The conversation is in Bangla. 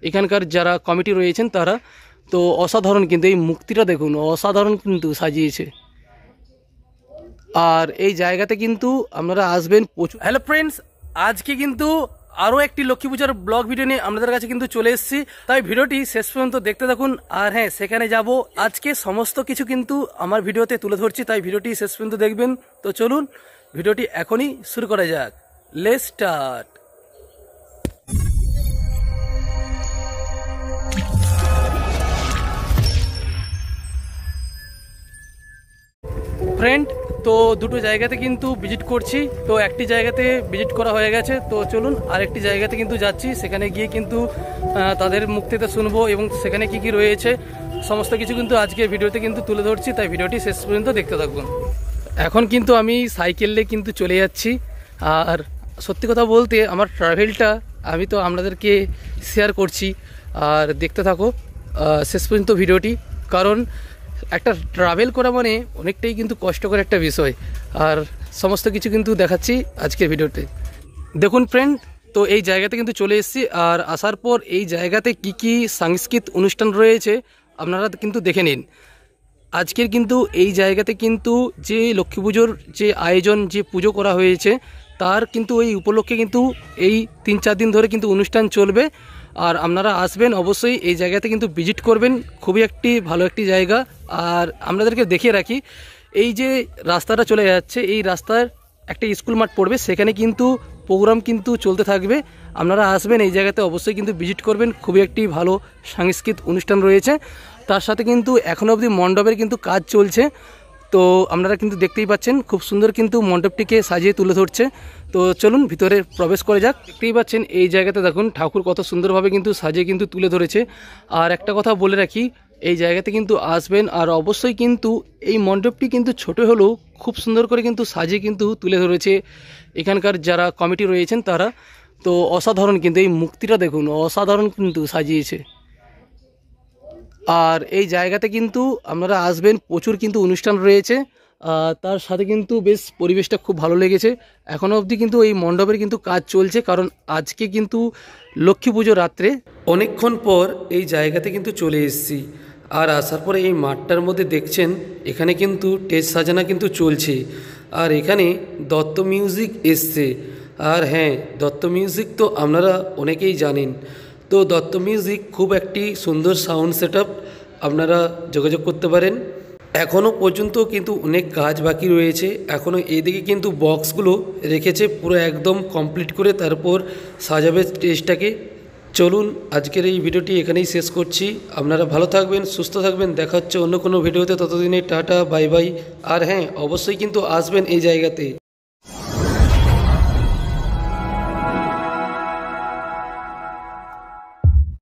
এখানকার যারা কমিটি রয়েছেন তারা। তো অসাধারণ কিন্তু এই মূর্তিটা দেখুন, অসাধারণ কিন্তু সাজিয়েছে। আর এই জায়গাতে কিন্তু আপনারা আসবেন প্রচুর। হ্যালো ফ্রেন্ডস, আজকে কিন্তু আরও একটি লক্ষ্মী পূজার ব্লগ ভিডিও নিয়ে আপনাদের কাছে কিন্তু চলে এসেছি, তাই ভিডিওটি শেষ পর্যন্ত দেখতে থাকুন। আর হ্যাঁ, সেখানে যাব আজকে সমস্ত কিছু কিন্তু আমার ভিডিওতে তুলে ধরছি, তাই ভিডিওটি শেষ পর্যন্ত দেখবেন। তো চলুন ভিডিওটি এখনই শুরু করা যাক। Let's start. ফ্রেন্ড, তো দুটো জায়গাতে কিন্তু ভিজিট করছি। তো একটি জায়গাতে ভিজিট করা হয়ে গেছে, তো চলুন আরেকটি জায়গাতে কিন্তু যাচ্ছি। সেখানে গিয়ে কিন্তু তাদের মুখ থেকে শুনবো এবং সেখানে কি কি রয়েছে সমস্ত কিছু কিন্তু আজকের ভিডিওতে কিন্তু তুলে ধরছি, তাই ভিডিওটি শেষ পর্যন্ত দেখতে থাকুন। এখন কিন্তু আমি সাইকেলে কিন্তু চলে যাচ্ছি। আর সত্যি কথা বলতে আমার ট্রাভেলটা আমি তো আপনাদেরকে শেয়ার করছি, আর দেখতে থাকো শেষ পর্যন্ত ভিডিওটি। কারণ একটা ট্রাভেল করা মানে অনেকটাই কিন্তু কষ্টকর একটা বিষয়, আর সমস্ত কিছু কিন্তু দেখাচ্ছি আজকের ভিডিওতে। দেখুন ফ্রেন্ড, তো এই জায়গাতে কিন্তু চলে এসেছি। আর আসার পর এই জায়গাতে কি কি সাংস্কৃতিক অনুষ্ঠান রয়েছে আপনারা কিন্তু দেখে নিন। আজকের কিন্তু এই জায়গাতে কিন্তু যে লক্ষ্মী পুজোর যে আয়োজন, যে পুজো করা হয়েছে তার কিন্তু এই উপলক্ষে কিন্তু এই 3-4 দিন ধরে কিন্তু অনুষ্ঠান চলবে। আর আপনারা আসবেন অবশ্যই, এই জায়গাতে কিন্তু ভিজিট করবেন। খুবই একটি ভালো একটি জায়গা। আর আপনাদেরকে দেখিয়ে রাখি, এই যে রাস্তাটা চলে যাচ্ছে, এই রাস্তার একটা স্কুল মাঠ পড়বে, সেখানে কিন্তু প্রোগ্রাম কিন্তু চলতে থাকবে। আপনারা আসবেন এই জায়গাতে অবশ্যই কিন্তু ভিজিট করবেন। খুবই একটি ভালো সাংস্কৃতিক অনুষ্ঠান রয়েছে। তার সাথে কিন্তু এখনও অবধি মণ্ডপের কিন্তু কাজ চলছে। তো আপনারা কিন্তু দেখতেই পাচ্ছেন খুব সুন্দর কিন্তু মণ্ডপটিকে সাজিয়ে তুলে ধরছে। তো চলুন ভিতরে প্রবেশ করে যাক। দেখতেই পাচ্ছেন এই জায়গাতে দেখুন ঠাকুর কত সুন্দরভাবে কিন্তু সাজিয়ে কিন্তু তুলে ধরেছে। আর একটা কথা বলে রাখি, এই জায়গাতে কিন্তু আসবেন আর অবশ্যই কিন্তু এই মণ্ডপটি কিন্তু ছোট হলেও খুব সুন্দর করে কিন্তু সাজিয়ে কিন্তু তুলে ধরেছে এখানকার যারা কমিটি রয়েছেন তারা। তো অসাধারণ কিন্তু এই মূর্তিটা দেখুন, অসাধারণ কিন্তু সাজিয়েছে। আর এই জায়গাতে কিন্তু আপনারা আসবেন, প্রচুর কিন্তু অনুষ্ঠান রয়েছে। তার সাথে কিন্তু বেশ পরিবেশটা খুব ভালো লেগেছে। এখনও অবধি কিন্তু এই মণ্ডপের কিন্তু কাজ চলছে, কারণ আজকে কিন্তু লক্ষ্মী পুজো রাত্রে। অনেকক্ষণ পর এই জায়গাতে কিন্তু চলে এসেছি। আর আসার পরে এই মাঠটার মধ্যে দেখছেন এখানে কিন্তু স্টেজ সাজানো কিন্তু চলছে। আর এখানে দত্ত মিউজিক এসছে। আর হ্যাঁ, দত্ত মিউজিক তো আপনারা অনেকেই জানেন। তো দত্ত মিউজিক খুব একটি সুন্দর সাউন্ড সেটআপ, আপনারা যোগাযোগ করতে পারেন। এখনও পর্যন্ত কিন্তু অনেক কাজ বাকি রয়েছে। এখনও এইদিকে কিন্তু বক্সগুলো রেখেছে পুরো একদম কমপ্লিট করে, তারপর সাজাবে স্টেজটাকে। চলুন আজকের এই ভিডিওটি এখানেই শেষ করছি। আপনারা ভালো থাকবেন, সুস্থ থাকবেন। দেখা হচ্ছে অন্য কোনো ভিডিওতে। ততদিনে টাটা, বাই বাই। আর হ্যাঁ, অবশ্যই কিন্তু আসবেন এই জায়গাতে।